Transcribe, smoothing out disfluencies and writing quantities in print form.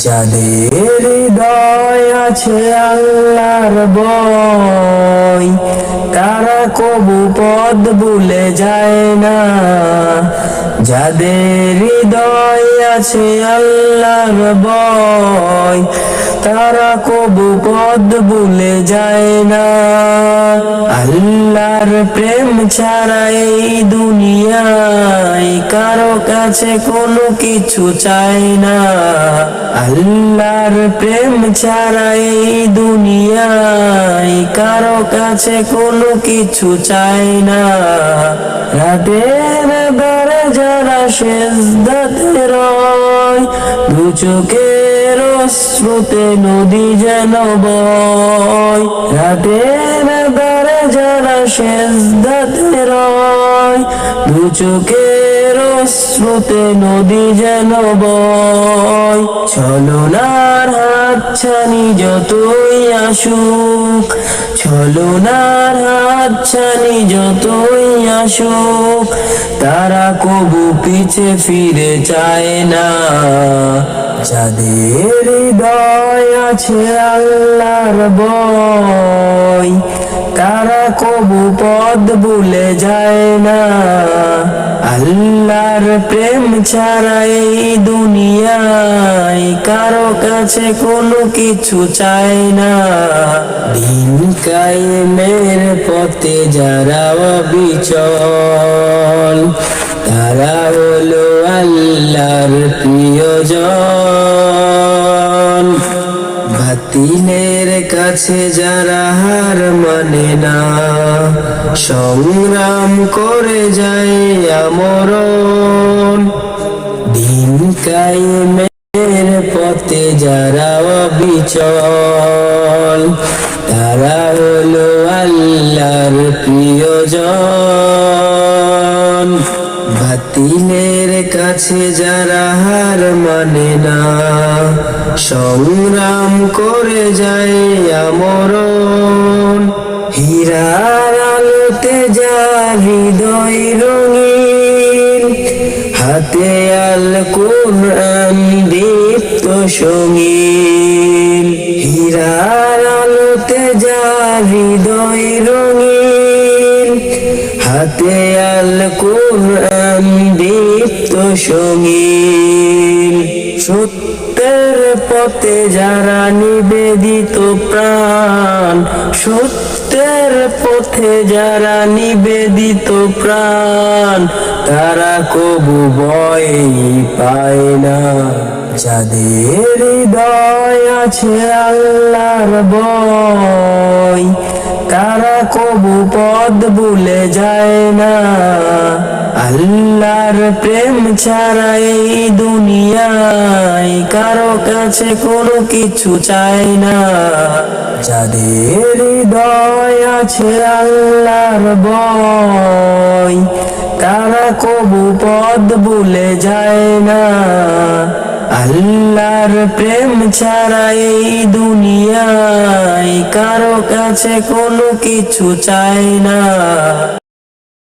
যাদের হৃদয় আছে আল্লাহর ভয়, তারা কবু পথ ভুলে যায় না। যাদের হৃদয় আছে আল্লাহর ভয়, তারা কবু পথ ভুলে যায় না। আল্লাহর প্রেম ছাড়া এই দুনিয়ায় কারো কাছে কোনো কিছু চায় না। আল্লাহর প্রেম ছাড়া এই দুনিয়ায় কারো কাছে কোনো কিছু চায় না। রাতের বেলা যারা সেজদাতে রয়, দু চোখের অশ্রুতে নদী যেন বয়। রাতের বেলা যারা সেজদাতে রয়, দু চোখের অশ্রুতে নদী যেন বয়। ছলনার হাতছানি যতই আসুক, ছলনার হাতছানি যতই আসুক, তারা কবু পিছে ফিরে চায় না। যাদের হৃদয় আছে আল্লাহর ভয়, তারা কবু পথ ভুলে যায় না। আল্লাহর প্রেম ছাড়া এই দুনিয়ায় কারো কাছে কোনো কিছু চায় না। দিন কায়েমের পথে যারা অবিচল, তারা হলো আল্লাহর প্রিয়জন। বাতিলের কাছে যারা হার মানে না, সংগ্রাম করে যায় আমরণ। দিন কায়েমের পথে যারা অবিচল, তারা হলো আল্লাহর প্রিয়জন। বাতিলের কাছে যারা হার মানে না, সংগ্রাম করে যায় আমরণ। হীরার আলোতে যার হৃদয় রঙিন, হাতে আল কুরআন দীপ্ত সঙ্গীন। হীরার আলোতে যার হৃদয় রঙিন, হাতে আল কুরআন দীপ্ত সঙ্গীন। সত্যের পথে যারা নিবেদিত প্রাণ, সত্যের পথে যারা নিবেদিত প্রাণ, তারা কবু ভয় পায় না। যাদের হৃদয় আছে আল্লাহর ভয়, তারা কবু পথ ভুলে যায় না। আল্লাহর প্রেম ছাড়া এই দুনিয়ায় কারো কাছে কোনো কিছু চায় না। যাদের হৃদয় আছে আল্লাহর ভয়, তারা কবু পথ ভুলে যায় না। আল্লাহর প্রেম ছাড়া এই দুনিয়ায় কারো কাছে কোনো কিছু চায় না।